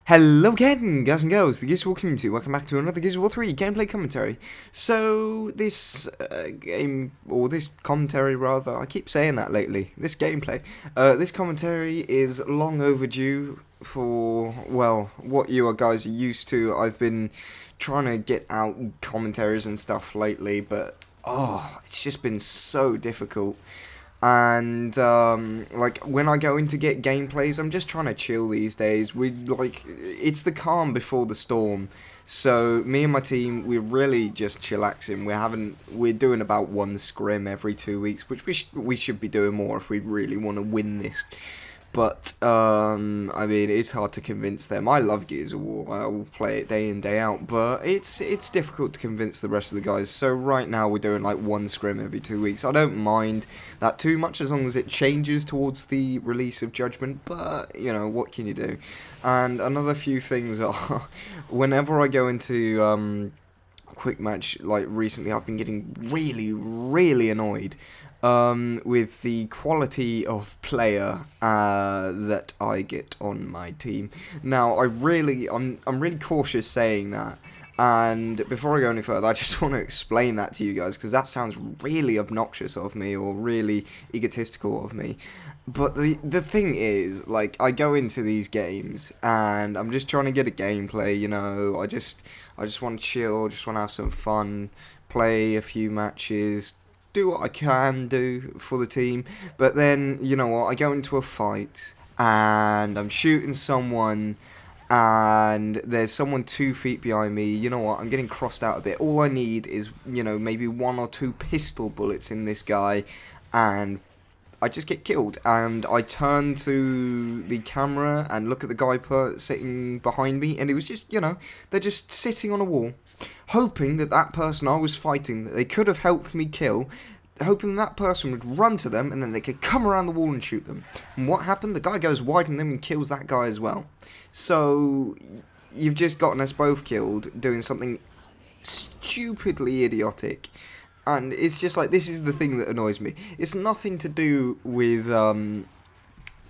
Hello again, guys and girls, the Gears of War community. Welcome back to another Gears of War 3 gameplay commentary. So, this game, or this commentary rather, I keep saying that lately, this gameplay, this commentary is long overdue for, well, what you guys are used to. I've been trying to get out commentaries and stuff lately, but, it's just been so difficult. And like when I go in to get gameplays, I'm just trying to chill these days. It's the calm before the storm. So me and my team, we're really just chillaxing. We're doing about one scrim every 2 weeks, which we should be doing more if we really want to win this. But, I mean, it's hard to convince them. I love Gears of War. I will play it day in, day out. But it's difficult to convince the rest of the guys. So right now we're doing like one scrim every 2 weeks. I don't mind that too much as long as it changes towards the release of Judgment. But, you know, what can you do? And another few things are, whenever I go into quick match, like recently, I've been getting really annoyed with the quality of player that I get on my team. Now, I'm really cautious saying that. And before I go any further, I just want to explain that to you guys, because that sounds really obnoxious of me, or really egotistical of me. But the thing is, like, I go into these games, and I'm just trying to get a gameplay, you know, I just want to chill, just want to have some fun, play a few matches, do what I can do for the team. But then, you know what, I go into a fight, and I'm shooting someone, and there's someone 2 feet behind me. You know what, I'm getting crossed out a bit. All I need is, you know, maybe 1 or 2 pistol bullets in this guy, and I just get killed. And I turn to the camera and look at the guy sitting behind me, and it was just, you know, they're just sitting on a wall, hoping that that person I was fighting, that they could have helped me kill, hoping that person would run to them, and then they could come around the wall and shoot them. And what happened? The guy goes wide on them and kills that guy as well. So, you've just gotten us both killed, doing something stupidly idiotic. And it's just like, this is the thing that annoys me. It's nothing to do with,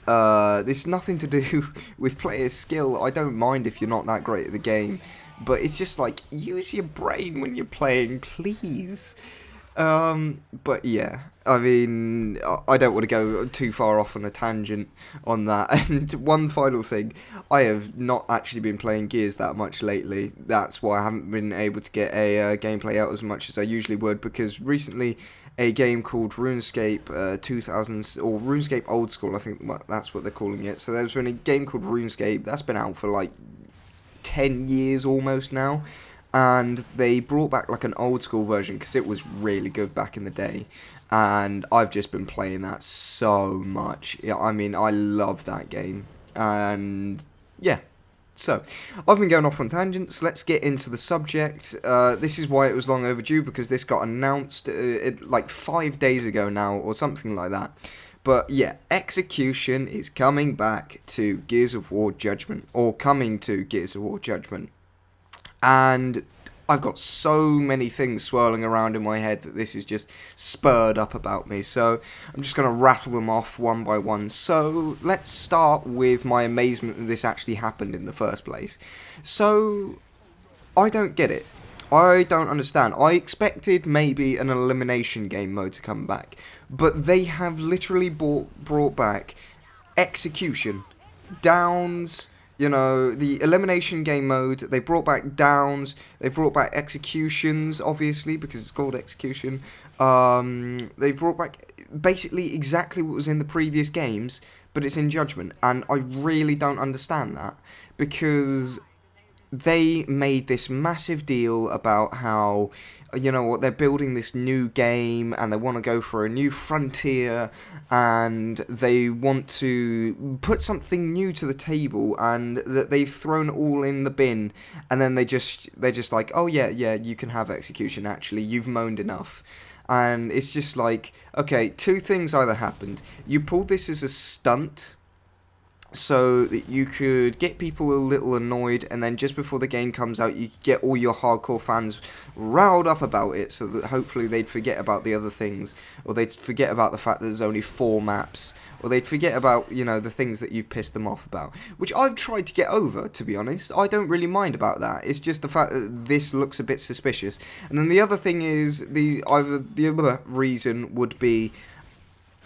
it's nothing to do with player skill. I don't mind if you're not that great at the game. But it's just like, use your brain when you're playing, please. But yeah, I mean, I don't want to go too far off on a tangent on that. And one final thing, I have not actually been playing Gears that much lately. That's why I haven't been able to get a gameplay out as much as I usually would, because recently a game called RuneScape 2000, or RuneScape Old School, I think that's what they're calling it. So there's been a game called RuneScape that's been out for like 10 years almost now, and they brought back like an old school version because it was really good back in the day, and I've just been playing that so much. Yeah, I mean, I love that game. And yeah, so I've been going off on tangents. Let's get into the subject. This is why it was long overdue, because this got announced like 5 days ago now, or something like that. But yeah, Execution is coming back to Gears of War Judgment, or coming to Gears of War Judgment. And I've got so many things swirling around in my head that this is just spurred up about me. So I'm just going to rattle them off one by one. So let's start with my amazement that this actually happened in the first place. So I don't get it. I don't understand. I expected maybe an elimination game mode to come back, but they have literally brought back Execution, Downs, you know, the elimination game mode. They brought back Downs, they brought back Executions, obviously, because it's called Execution. They brought back basically exactly what was in the previous games, but it's in Judgment, and I really don't understand that, because they made this massive deal about how, you know what, they're building this new game and they want to go for a new frontier, and they want to put something new to the table, and that they've thrown it all in the bin, and then they're just like, oh yeah, you can have Execution, actually, you've moaned enough. And it's just like, okay, two things either happened. You pulled this as a stunt, so that you could get people a little annoyed, and then just before the game comes out, you get all your hardcore fans riled up about it, so that hopefully they'd forget about the other things, or they'd forget about the fact that there's only 4 maps, or they'd forget about, you know, the things that you've pissed them off about, which I've tried to get over, to be honest. I don't really mind about that. It's just the fact that this looks a bit suspicious. And then the other thing is, the other reason would be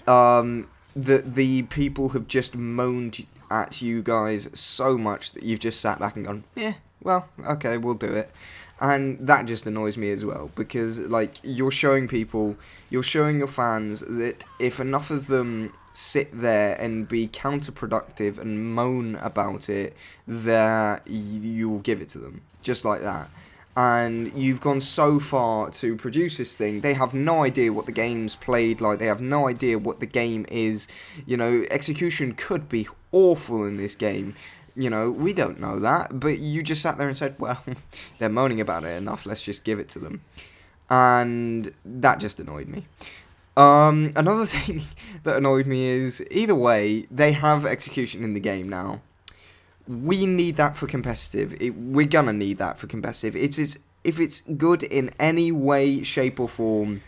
that the people have just moaned at you guys so much that you've just sat back and gone, yeah, well, okay, we'll do it. And that just annoys me as well, because, like, you're showing your fans that if enough of them sit there and be counterproductive and moan about it, that you'll give it to them, just like that. And you've gone so far to produce this thing. They have no idea what the game's played like. They have no idea what the game is. You know, execution could be awful in this game. You know, we don't know that. But you just sat there and said, well, they're moaning about it enough. Let's just give it to them. And that just annoyed me. Another thing that annoyed me is, either way, they have execution in the game now. We need that for competitive. We're gonna need that for competitive. If it's good in any way, shape or form,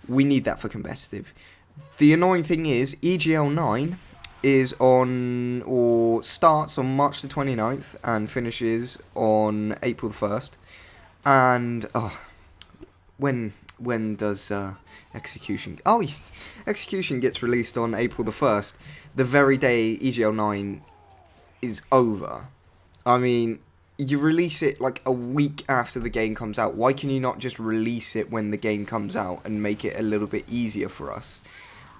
we need that for competitive. The annoying thing is, EGL 9 is on, or starts on March the 29th and finishes on April the 1st. And, when does Execution... Oh, Execution gets released on April the 1st, the very day EGL 9 is over. I mean, you release it like a week after the game comes out. Why can you not just release it when the game comes out and make it a little bit easier for us?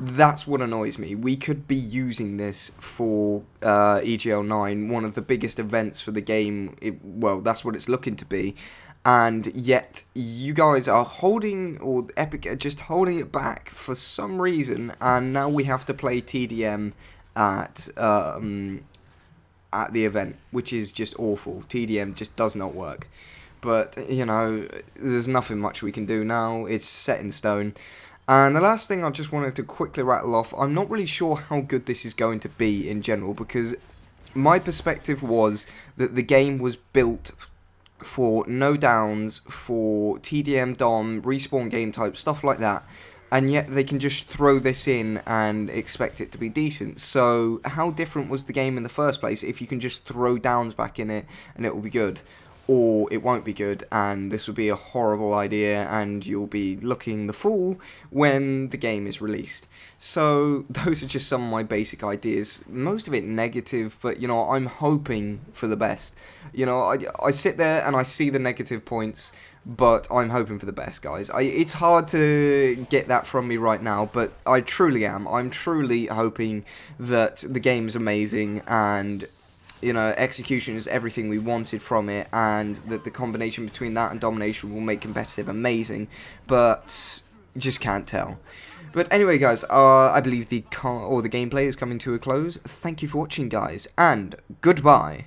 That's what annoys me. We could be using this for EGL 9, one of the biggest events for the game. Well, that's what it's looking to be. And yet, you guys are holding, or Epic are just holding it back for some reason, and now we have to play TDM at the event, which is just awful. TDM just does not work. But, you know, there's nothing much we can do now. It's set in stone. And the last thing I just wanted to quickly rattle off, I'm not really sure how good this is going to be in general, because my perspective was that the game was built for no downs, for TDM, DOM, respawn game type, stuff like that. And yet they can just throw this in and expect it to be decent. So how different was the game in the first place if you can just throw downs back in it and it will be good? Or it won't be good and this will be a horrible idea and you'll be looking the fool when the game is released. So those are just some of my basic ideas. Most of it negative, but you know, I'm hoping for the best. You know, I sit there and I see the negative points, but I'm hoping for the best, guys. It's hard to get that from me right now, but I truly am. I'm truly hoping that the game's amazing and, you know, execution is everything we wanted from it, and that the combination between that and domination will make competitive amazing, but just can't tell. But anyway, guys, I believe the gameplay is coming to a close. Thank you for watching, guys, and goodbye.